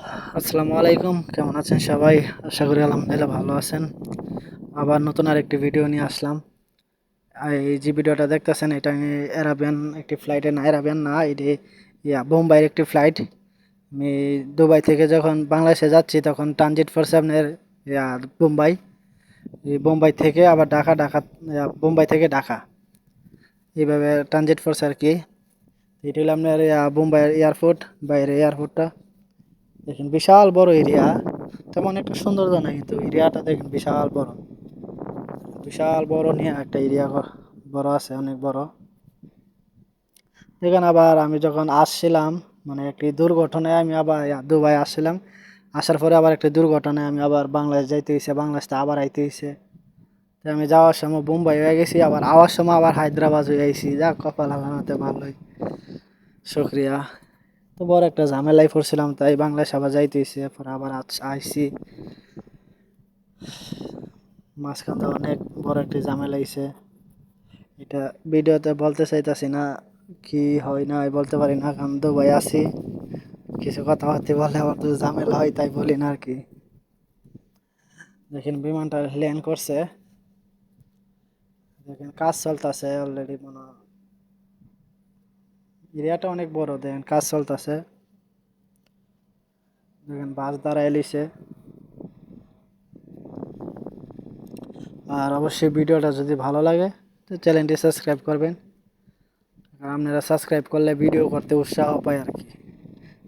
আসসালামু আলাইকুম, কেমন আছেন সবাই? আশা করি আলহামদুলিল্লাহ ভালো আছেন। আবার নতুন আরেকটি ভিডিও নিয়ে আসলাম। এই যে ভিডিওটা দেখতেছেন, এটা আমি অ্যারাবিয়ান একটি ফ্লাইটে, না অ্যারাবিয়ান না, এটি বোম্বাইয়ের একটি ফ্লাইট। আমি দুবাই থেকে যখন বাংলাদেশে যাচ্ছি তখন ট্রানজিট করছে আপনার বোম্বাই। এই বোম্বাই থেকে আবার ঢাকা, বোম্বাই থেকে ঢাকা, এইভাবে ট্রানজিট করছে আর কি। এটি হলো আপনার বোম্বাইয়ের এয়ারপোর্ট, বাইরের এয়ারপোর্টটা দেখেন, বিশাল বড় এরিয়া। তেমন একটা সুন্দর না, কিন্তু এরিয়াটা দেখেন বিশাল বড়। বিশাল বড় নিয়ে একটা এরিয়া, বড় আছে, অনেক বড়। এখানে আবার আমি যখন আসছিলাম, মানে একটি দুর্ঘটনায় আমি আবার দুবাই আসছিলাম। আসার পরে আবার একটা দুর্ঘটনায় আমি আবার বাংলাদেশ যাইতে হয়েছে, বাংলাদেশ থেকে আবার আইতে হয়েছে। তো আমি যাওয়ার সময় বোম্বাই হয়ে গেছি, আবার আওয়ার সময় আবার হায়দ্রাবাদ হয়ে আইছি। যাক, কপাল হালাতে ভালোই, শুক্রিয়া। তো বড় একটা ঝামেলায় পড়ছিলাম, তাই বাংলাদেশ আবার যাইতে হয়েছে, পরে আবার আইছি। মাঝখানটা অনেক বড় একটি ঝামেলা হয়েছে। এটা ভিডিওতে বলতে চাইতাছি না, কি হয় না হয় বলতে পারি না, কারণ দুবাই আছি। কিছু কথাবার্তা বলে আমার তো ঝামেলা হয়, তাই বলি না আর কি। দেখেন বিমানটা ল্যান্ড করছে, দেখেন কাজ চলতেছে অলরেডি। মনে এরিয়াটা অনেক বড়, দেখেন কাজ চলতেছে। দেখেন বাস দাঁড়ায় এলিছে। আর অবশ্যই ভিডিওটা যদি ভালো লাগে তো চ্যানেলটি সাবস্ক্রাইব করবেন। আর আপনারা সাবস্ক্রাইব করলে ভিডিও করতে উৎসাহ পায় আর কি।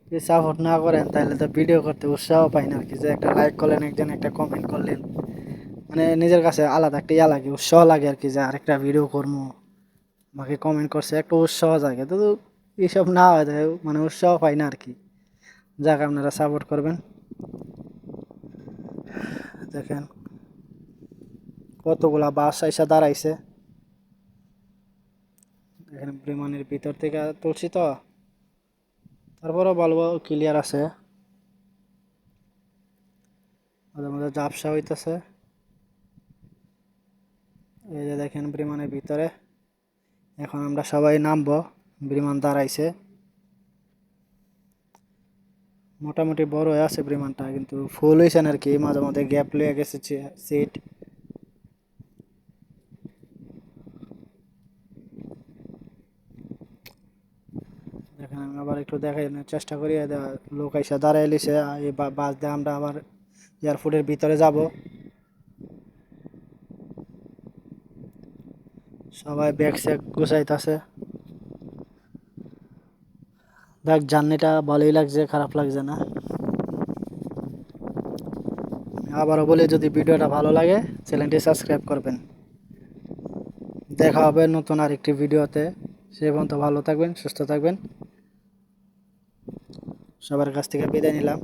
যদি সাপোর্ট না করেন তাহলে তো ভিডিও করতে উৎসাহ পাই না আর কি। যে একটা লাইক করলেন, একজন একটা কমেন্ট করলেন, মানে নিজের কাছে আলাদা একটা লাগে, উৎসাহ লাগে আর কি, যে আরেকটা ভিডিও করবো, আমাকে কমেন্ট করছে, একটা উৎসাহ জাগে। তো এইসব না হয় মানে উৎসাহ পাই না আর কি। যাক, আপনারা সাপোর্ট করবেন। দেখেন কতগুলা বাস এসে দাঁড়াইছে। দেখেন বিমানের ভিতর থেকে তুলছি তো, তারপরেও ভালো ক্লিয়ার আছে। ওদের মধ্যে ঝাপসা হইতেছে। এই যে দেখেন বিমানের ভিতরে, এখন আমরা সবাই নামবো। বিমান দাঁড়াইছে, মোটামুটি বড় হয়ে আছে বিমানটা, কিন্তু ফুল হয়েছে না আর কি, মাঝে মাঝে গ্যাপ লেগে গেছে সিট। দেখেন আমি আবার একটু দেখাই চেষ্টা করি। লোক এসে দাঁড়ায় লিছে, এই বাস দিয়ে আমরা আবার এয়ারপোর্টের ভিতরে যাব। সবাই ব্যাগ স্যাগ গুছাইতেছে। দেখ, জার্নিটা ভালোই লাগছে, খারাপ লাগছে না। আবারও বলি, যদি ভিডিওটা ভালো লাগে চ্যানেলটি সাবস্ক্রাইব করবেন। দেখা হবে নতুন আরেকটি ভিডিওতে। সে পর্যন্ত ভালো থাকবেন, সুস্থ থাকবেন। সবার কাছ থেকে বিদায় নিলাম।